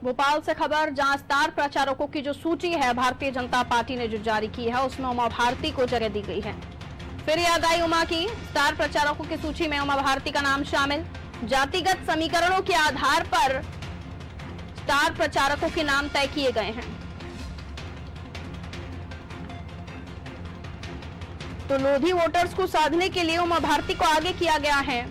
भोपाल से खबर, जहां स्टार प्रचारकों की जो सूची है भारतीय जनता पार्टी ने जो जारी की है उसमें उमा भारती को जगह दी गई है। फिर याद आई उमा की, स्टार प्रचारकों की सूची में उमा भारती का नाम शामिल। जातिगत समीकरणों के आधार पर स्टार प्रचारकों के नाम तय किए गए हैं। तो लोधी वोटर्स को साधने के लिए उमा भारती को आगे किया गया है।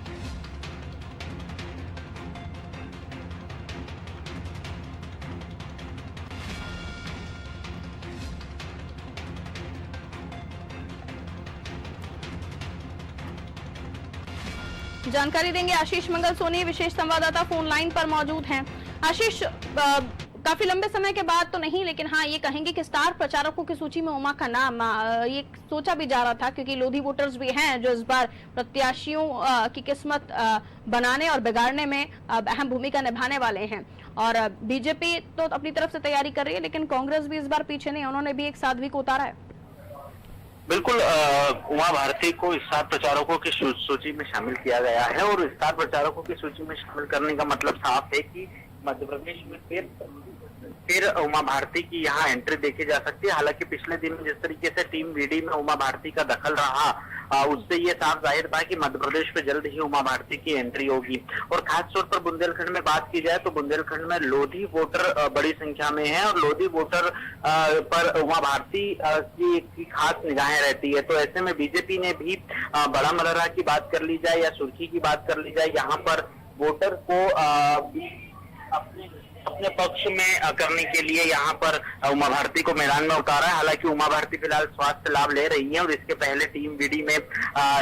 जानकारी देंगे आशीष मंगल सोनी, विशेष संवाददाता फोन लाइन पर मौजूद हैं। आशीष, काफी लंबे समय के बाद तो नहीं, लेकिन हाँ ये कहेंगे कि स्टार प्रचारकों की सूची में उमा का नाम ये सोचा भी जा रहा था, क्योंकि लोधी वोटर्स भी हैं जो इस बार प्रत्याशियों की किस्मत बनाने और बिगाड़ने में अहम भूमिका निभाने वाले हैं। और बीजेपी तो अपनी तरफ से तैयारी कर रही है, लेकिन कांग्रेस भी इस बार पीछे नहीं, उन्होंने भी एक साध्वी को उतारा है। बिल्कुल, उमा भारती को स्टार प्रचारकों की सूची में शामिल किया गया है और स्टार प्रचारकों की सूची में शामिल करने का मतलब साफ है कि मध्य प्रदेश में फिर उमा भारती की यहाँ एंट्री देखी जा सकती है। हालांकि पिछले दिन जिस तरीके से टीम वीडी में उमा भारती का दखल रहा, उससे ये साफ जाहिर था कि मध्य प्रदेश में जल्द ही उमा भारती की एंट्री होगी। और खास तौर पर बुंदेलखंड में बात की जाए तो बुंदेलखंड में लोधी वोटर बड़ी संख्या में है और लोधी वोटर पर उमा भारती की खास निगाहें रहती है। तो ऐसे में बीजेपी ने भी बड़ा मलहरा की बात कर ली जाए या सुर्खी की बात कर ली जाए, यहाँ पर वोटर को अपने पक्ष में करने के लिए यहाँ पर उमा भारती को मैदान में उतारा है। हालांकि उमा भारती फिलहाल स्वास्थ्य लाभ ले रही है और इसके पहले टीम वीडी में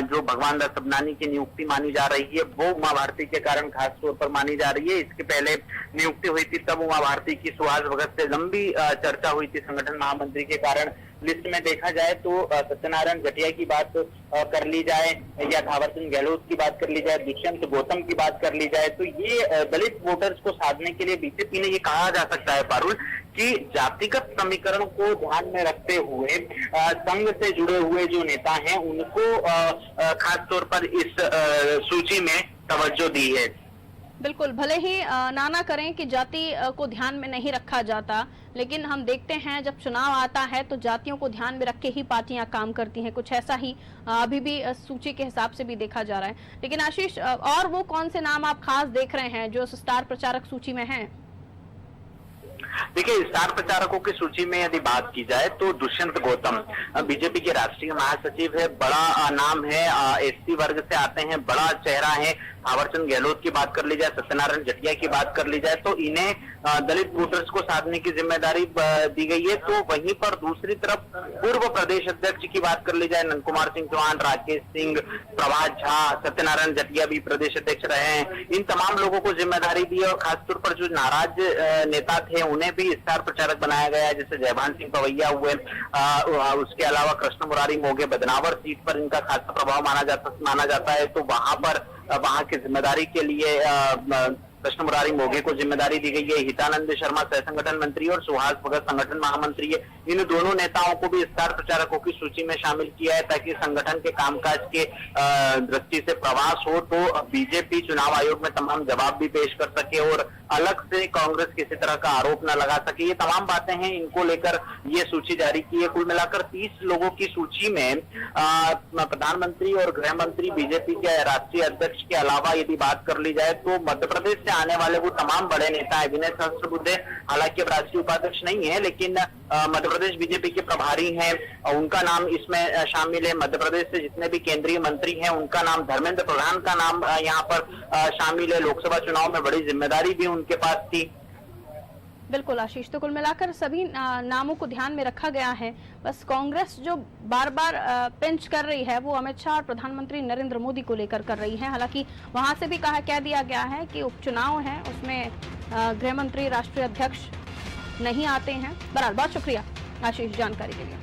जो भगवान दास सबनानी की नियुक्ति मानी जा रही है वो उमा भारती के कारण खास तौर पर मानी जा रही है। इसके पहले नियुक्ति हुई थी तब उमा भारती की सुहास भगत से लंबी चर्चा हुई थी संगठन महामंत्री के कारण। लिस्ट में देखा जाए तो सत्यनारायण जटिया की बात कर ली जाए या थावरचंद गहलोत की बात कर ली जाए, दुष्यंत गौतम की बात कर ली जाए, तो ये दलित वोटर्स को साधने के लिए बीजेपी ने ये कहा जा सकता है पारुल कि जातिगत समीकरण को ध्यान में रखते हुए संघ से जुड़े हुए जो नेता हैं उनको खास तौर पर इस सूची में तवज्जो दी है। बिल्कुल, भले ही ना करें कि जाति को ध्यान में नहीं रखा जाता, लेकिन हम देखते हैं जब चुनाव आता है तो जातियों को ध्यान में रख के ही पार्टियां काम करती हैं। कुछ ऐसा ही अभी भी सूची के हिसाब से भी देखा जा रहा है। लेकिन आशीष, और वो कौन से नाम आप खास देख रहे हैं जो स्टार प्रचारक सूची में हैं? देखिए, स्टार प्रचारकों की सूची में यदि बात की जाए तो दुष्यंत गौतम बीजेपी के राष्ट्रीय महासचिव है, बड़ा नाम है, एससी वर्ग से आते हैं, बड़ा चेहरा है। थावरचंद गहलोत की बात कर ली जाए, सत्यनारायण जटिया की बात कर ली जाए तो इन्हें दलित वोटर्स को साधने की जिम्मेदारी दी गई है। तो वहीं पर दूसरी तरफ पूर्व प्रदेश अध्यक्ष की बात कर ली जाए, नंद कुमार सिंह चौहान, राकेश सिंह, प्रभात झा, सत्यनारायण जटिया भी प्रदेश अध्यक्ष रहे हैं। इन तमाम लोगों को जिम्मेदारी दी है और खासतौर पर जो नाराज नेता थे उन्हें भी स्टार प्रचारक बनाया गया है, जैसे जयभान सिंह पवैया हुए, उसके अलावा कृष्ण मुरारी मोघे बदनावर सीट पर इनका खासा प्रभाव माना जाता है। तो वहां की जिम्मेदारी के लिए कृष्ण मुरारी मोघे को जिम्मेदारी दी गई है। हितानंद शर्मा सह संगठन मंत्री और सुहास भगत संगठन महामंत्री है। इन दोनों नेताओं को भी स्टार प्रचारकों की सूची में शामिल किया है ताकि संगठन के कामकाज के दृष्टि से प्रवास हो तो बीजेपी चुनाव आयोग में तमाम जवाब भी पेश कर सके और अलग से कांग्रेस किसी तरह का आरोप न लगा सके। ये तमाम बातें हैं, इनको लेकर ये सूची जारी की है। कुल मिलाकर 30 लोगों की सूची में प्रधानमंत्री और गृह मंत्री बीजेपी के राष्ट्रीय अध्यक्ष के अलावा यदि बात कर ली जाए तो मध्य प्रदेश से आने वाले वो तमाम बड़े नेता है। विनय सहस्त्रबुद्धे हालांकि अब राष्ट्रीय उपाध्यक्ष नहीं है, लेकिन मध्य प्रदेश बीजेपी के प्रभारी हैं, उनका नाम इसमें शामिल है। मध्य प्रदेश से जितने भी केंद्रीय मंत्री हैं उनका नाम, धर्मेंद्र प्रधान का नाम यहाँ पर शामिल है। लोकसभा चुनाव में बड़ी जिम्मेदारी भी उनके पास थी। बिल्कुल आशीष, तो कुल मिलाकर सभी नामों को ध्यान में रखा गया है। बस कांग्रेस जो बार बार पिंच कर रही है वो अमित शाह और प्रधानमंत्री नरेंद्र मोदी को लेकर कर रही है। हालांकि वहां से भी कह दिया गया है कि उपचुनाव है, उसमें गृह मंत्री, राष्ट्रीय अध्यक्ष नहीं आते हैं। बहरहाल बहुत शुक्रिया आशीष जानकारी के लिए।